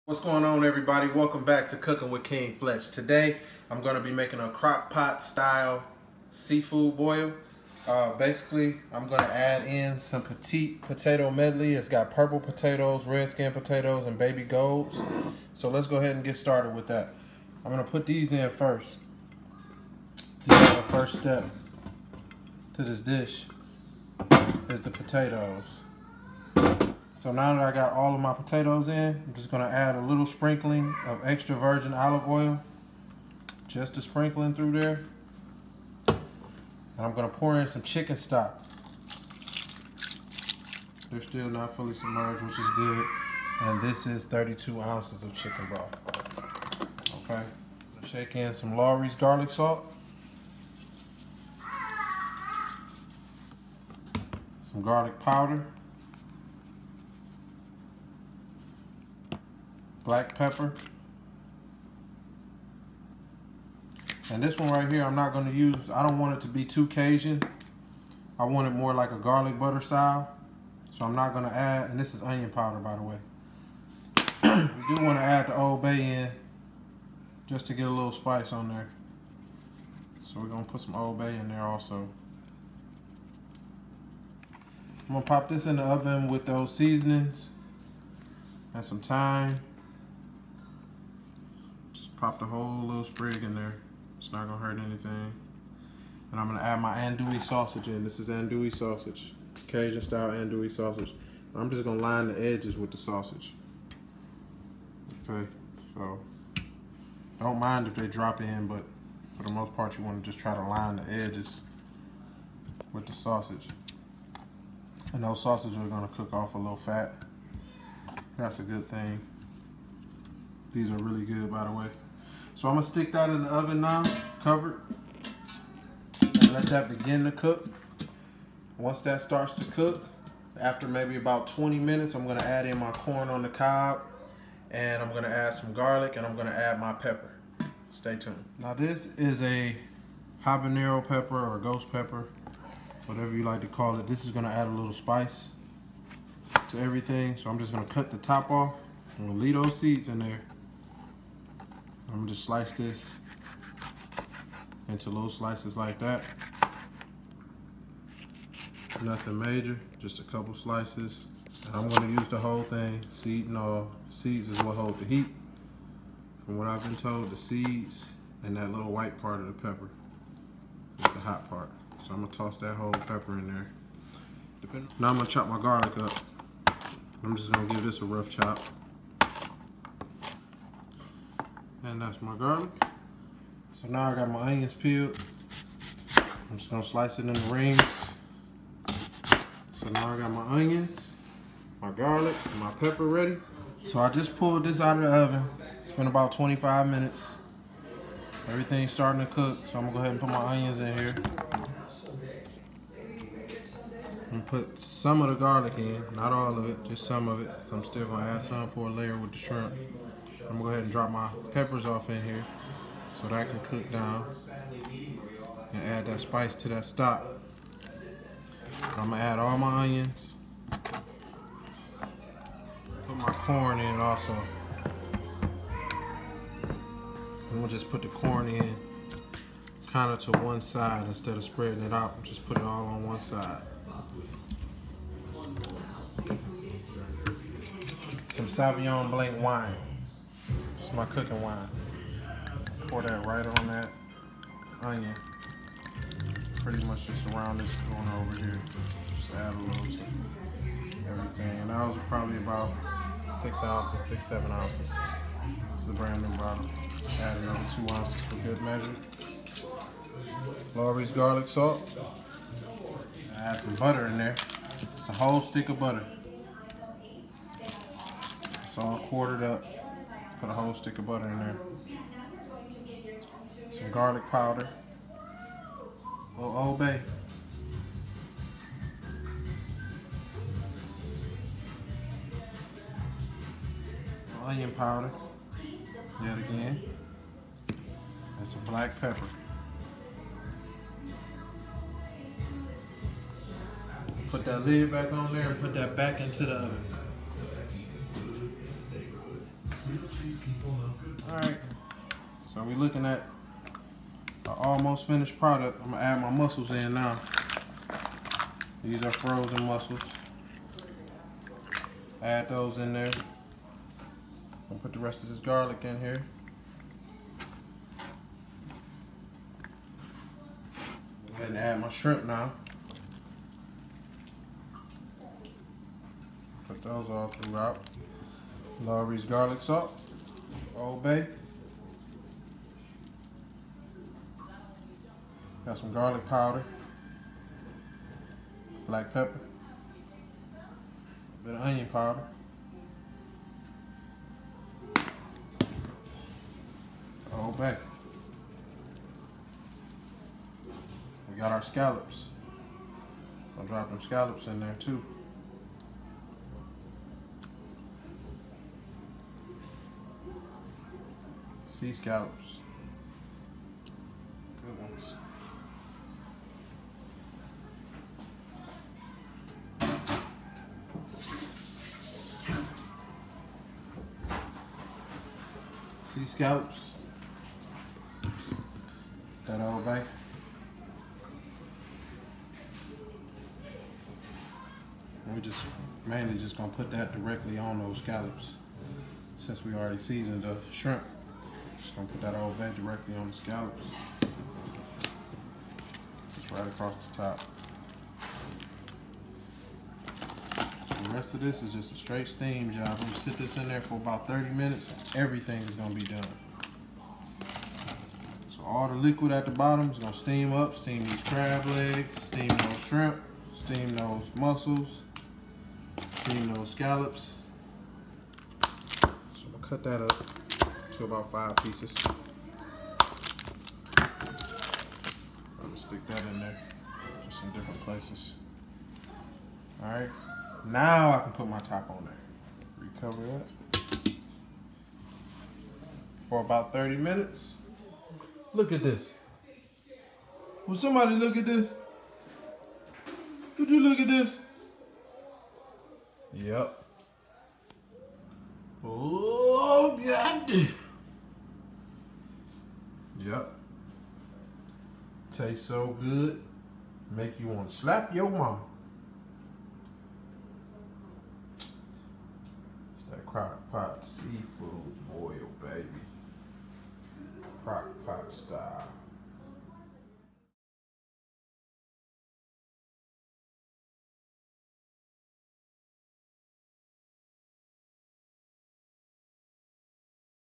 What's going on, everybody? Welcome back to Cooking with King Fletch. Today I'm going to be making a crock pot style seafood boil. Basically I'm going to add in some petite potato medley. It's got purple potatoes, red skin potatoes, and baby golds. So let's go ahead and get started with that. I'm going to put these in first. These are the first step to this dish is the potatoes. So now that I got all of my potatoes in, I'm just going to add a little sprinkling of extra virgin olive oil. Just a sprinkling through there. And I'm going to pour in some chicken stock. They're still not fully submerged, which is good. And this is 32 ounces of chicken broth. Okay. Shake in some Lawry's garlic salt. Some garlic powder. Black pepper. And this one right here, I'm not going to use, I don't want it to be too Cajun. I want it more like a garlic butter style. So I'm not going to add, and this is onion powder, by the way. We do want to add the Old Bay in just to get a little spice on there. So we're going to put some Old Bay in there also. I'm going to pop this in the oven with those seasonings and some thyme. Pop the whole little sprig in there. It's not gonna hurt anything. And I'm gonna add my andouille sausage in. This is andouille sausage, Cajun style andouille sausage. I'm just gonna line the edges with the sausage. Okay, so don't mind if they drop in, but for the most part you wanna just try to line the edges with the sausage. And those sausages are gonna cook off a little fat. That's a good thing. These are really good, by the way. So I'm gonna stick that in the oven now, covered, and let that begin to cook. Once that starts to cook, after maybe about 20 minutes, I'm gonna add in my corn on the cob, and I'm gonna add some garlic, and I'm gonna add my pepper. Stay tuned. Now this is a habanero pepper or ghost pepper, whatever you like to call it. This is gonna add a little spice to everything. So I'm just gonna cut the top off. I'm gonna leave those seeds in there. I'm gonna just slice this into little slices like that. Nothing major, just a couple slices. And I'm gonna use the whole thing, seed and all. Seeds is what hold the heat. From what I've been told, the seeds and that little white part of the pepper is the hot part. So I'm gonna toss that whole pepper in there. Now I'm gonna chop my garlic up. I'm just gonna give this a rough chop. And that's my garlic. So now I got my onions peeled. I'm just gonna slice it into rings. So now I got my onions, my garlic, and my pepper ready. So I just pulled this out of the oven. It's been about 25 minutes. Everything's starting to cook, so I'm gonna go ahead and put my onions in here. I'm gonna put some of the garlic in, not all of it, just some of it. So I'm still gonna add some for a layer with the shrimp. I'm gonna go ahead and drop my peppers off in here so that can cook down and add that spice to that stock. I'm gonna add all my onions. Put my corn in also. I'm gonna just put the corn in kind of to one side instead of spreading it out. Just put it all on one side. Some Sauvignon Blanc wine. It's my cooking wine. Pour that right on that onion. Pretty much just around this corner over here. Just add a little to everything. And that was probably about 6 ounces, 7 ounces. This is a brand new bottle. Add another 2 ounces for good measure. Lawry's garlic salt. Add some butter in there. It's a whole stick of butter. It's all quartered up. Put a whole stick of butter in there. Some garlic powder. A little Old Bay. Onion powder. Yet again. And some black pepper. Put that lid back on there and put that back into the oven. Alright, so we're looking at an almost finished product. I'm gonna add my mussels in now. These are frozen mussels. Add those in there. I'll put the rest of this garlic in here. Go ahead and add my shrimp now. Put those all throughout. Lawrys garlic salt, Old Bay. Got some garlic powder, black pepper, a bit of onion powder, Old Bay. We got our scallops. I'll drop them scallops in there too. Sea scallops. Good ones. Sea scallops. That Old Bay. And we just mainly just gonna put that directly on those scallops since we already seasoned the shrimp. Just gonna put that Old Bay directly on the scallops. Just right across the top. The rest of this is just a straight steam job. I'm gonna sit this in there for about 30 minutes. Everything is gonna be done. So all the liquid at the bottom is gonna steam up, steam these crab legs, steam those shrimp, steam those mussels, steam those scallops. So I'm gonna cut that up to about 5 pieces. I'm gonna stick that in there, just in different places. All right, now I can put my top on there. Recover that for about 30 minutes. Look at this. Will somebody look at this? Could you look at this? Yep. Oh, God. Yep. Tastes so good, make you want to slap your mama. It's that crockpot seafood boil, baby. Crockpot style.